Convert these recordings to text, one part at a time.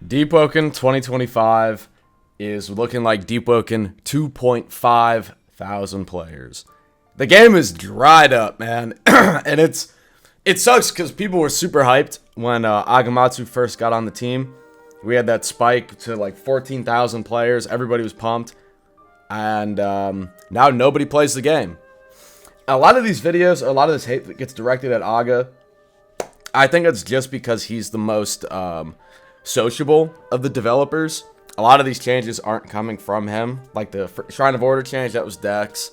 Deepwoken 2025 is looking like Deepwoken 2.5 thousand players. The game is dried up, man. And it sucks because people were super hyped when Agamatsu first got on the team. We had that spike to like 14,000 players. Everybody was pumped. And now nobody plays the game. A lot of these videos, a lot of this hate that gets directed at Aga, I think it's just because he's the most sociable of the developers. A lot of these changes aren't coming from him. Like the Shrine of Order change, that was Dex.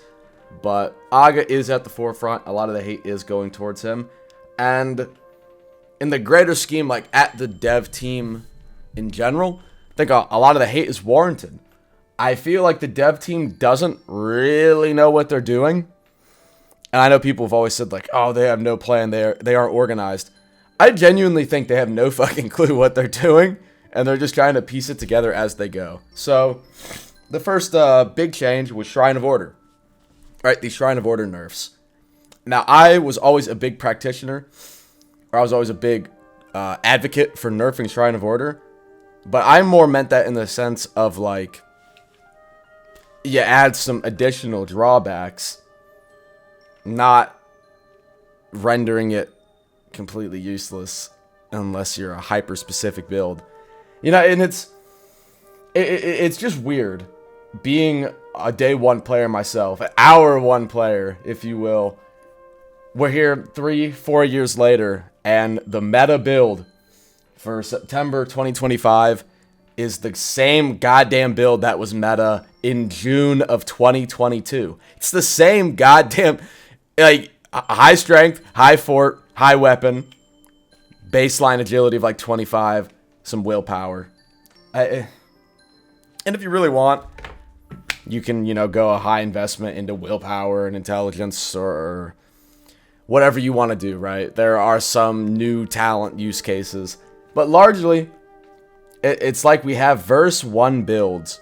But Aga is at the forefront. A lot of the hate is going towards him. And in the greater scheme, like at the dev team in general, I think a lot of the hate is warranted. I feel like the dev team doesn't really know what they're doing. And I know people have always said like, oh, they have no plan. They aren't organized. I genuinely think they have no fucking clue what they're doing. And they're just trying to piece it together as they go. So the first big change was Shrine of Order. Right, the Shrine of Order nerfs. Now, I was always a big practitioner. Or I was always a big advocate for nerfing Shrine of Order. But I more meant that in the sense of like, you add some additional drawbacks, not rendering it completely useless unless you're a hyper-specific build. You know, and it's just weird being a day one player myself, an hour one player, if you will. We're here 3-4 years later, and the meta build for September 2025 is the same goddamn build that was meta in June of 2022. It's the same goddamn, like, high strength, high fort, high weapon, baseline agility of like 25, some willpower. And if you really want, you can, go a high investment into willpower and intelligence or whatever you want to do, right? There are some new talent use cases. But largely, it's like we have verse 1 builds,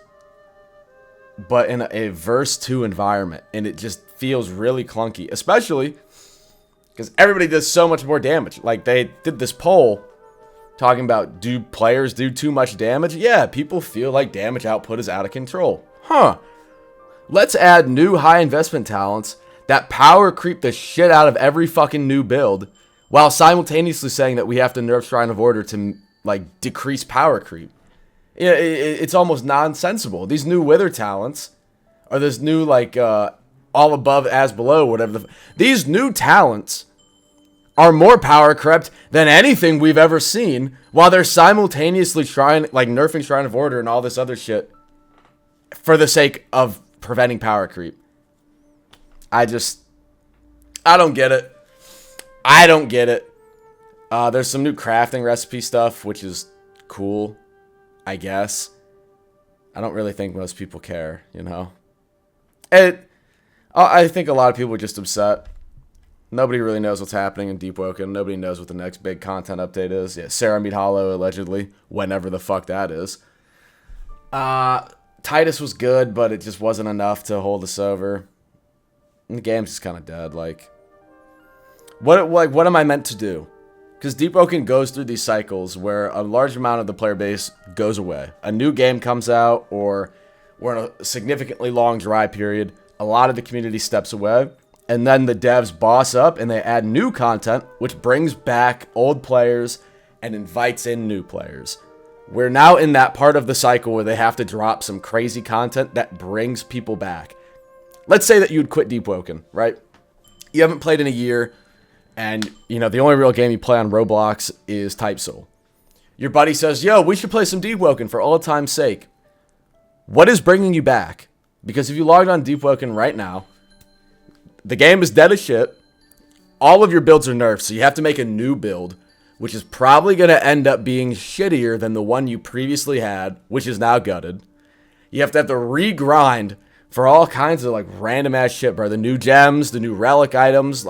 but in a verse 2 environment. And it just feels really clunky, especially because everybody does so much more damage. Like, they did this poll talking about, do players do too much damage? Yeah, people feel like damage output is out of control. Huh. Let's add new high investment talents that power creep the shit out of every fucking new build, while simultaneously saying that we have to nerf Shrine of Order to, like, decrease power creep. Yeah, it's almost nonsensical. These new Wither talents, or this new, like, all above as below, whatever. These new talents are more power crept than anything we've ever seen, while they're simultaneously nerfing Shrine of Order and all this other shit for the sake of preventing power creep. I don't get it. I don't get it. There's some new crafting recipe stuff, which is cool, I guess. I don't really think most people care, I think a lot of people are just upset. Nobody really knows what's happening in Deepwoken. Nobody knows what the next big content update is. Yeah, Sarah Mead Hollow, allegedly. Whenever the fuck that is. Titus was good, but it just wasn't enough to hold us over. And the game's just kind of dead. What am I meant to do? Because Deepwoken goes through these cycles where a large amount of the player base goes away. A new game comes out, or we're in a significantly long dry period. A lot of the community steps away. And then the devs boss up and they add new content, which brings back old players and invites in new players. We're now in that part of the cycle where they have to drop some crazy content that brings people back. Let's say that you'd quit Deepwoken, right? You haven't played in a year, and, the only real game you play on Roblox is Type Soul. Your buddy says, yo, we should play some Deepwoken for old time's sake. What is bringing you back? Because if you logged on Deepwoken right now, the game is dead as shit. All of your builds are nerfed, so you have to make a new build, which is probably going to end up being shittier than the one you previously had, which is now gutted. You have to re-grind for all kinds of, random ass shit, bro. The new gems, the new relic items,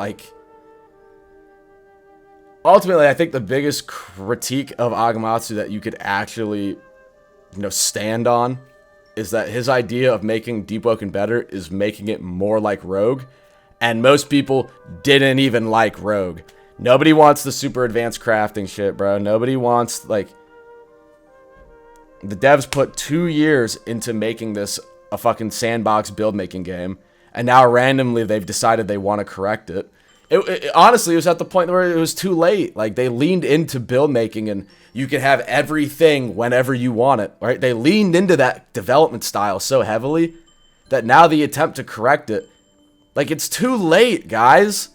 ultimately, I think the biggest critique of Agamatsu that you could actually, stand on is that his idea of making Deepwoken better is making it more like Rogue. And most people didn't even like Rogue. Nobody wants the super advanced crafting shit, bro. Nobody wants, The devs put 2 years into making this a fucking sandbox build making game, and now randomly they've decided they want to correct it. Honestly, it was at the point where it was too late. Like, they leaned into build making, and you could have everything whenever you want it, right? They leaned into that development style so heavily that now the attempt to correct it, like, it's too late, guys.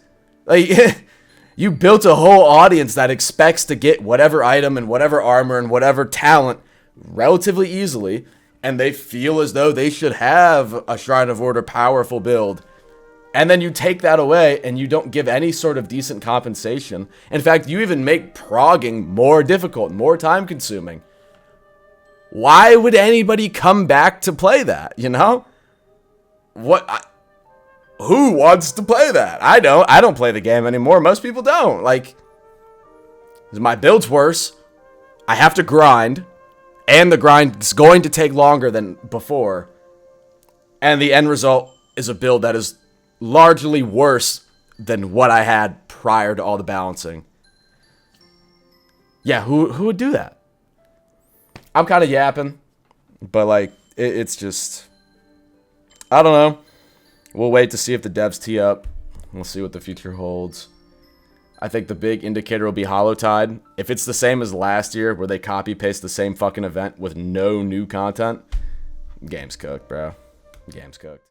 Like, you built a whole audience that expects to get whatever item and whatever armor and whatever talent relatively easily, and they feel as though they should have a Shrine of Order powerful build. And then you take that away and you don't give any sort of decent compensation. In fact, you even make progging more difficult, more time consuming. Why would anybody come back to play that, you know? Who wants to play that? I don't play the game anymore. Most people don't. Like, my build's worse. I have to grind. And the grind is going to take longer than before. And the end result is a build that is largely worse than what I had prior to all the balancing. Yeah, who would do that? I'm kind of yapping, but like, it's just, I don't know. We'll wait to see if the devs tee up. We'll see what the future holds. I think the big indicator will be Holotide. If it's the same as last year, where they copy-paste the same fucking event with no new content, game's cooked, bro. Game's cooked.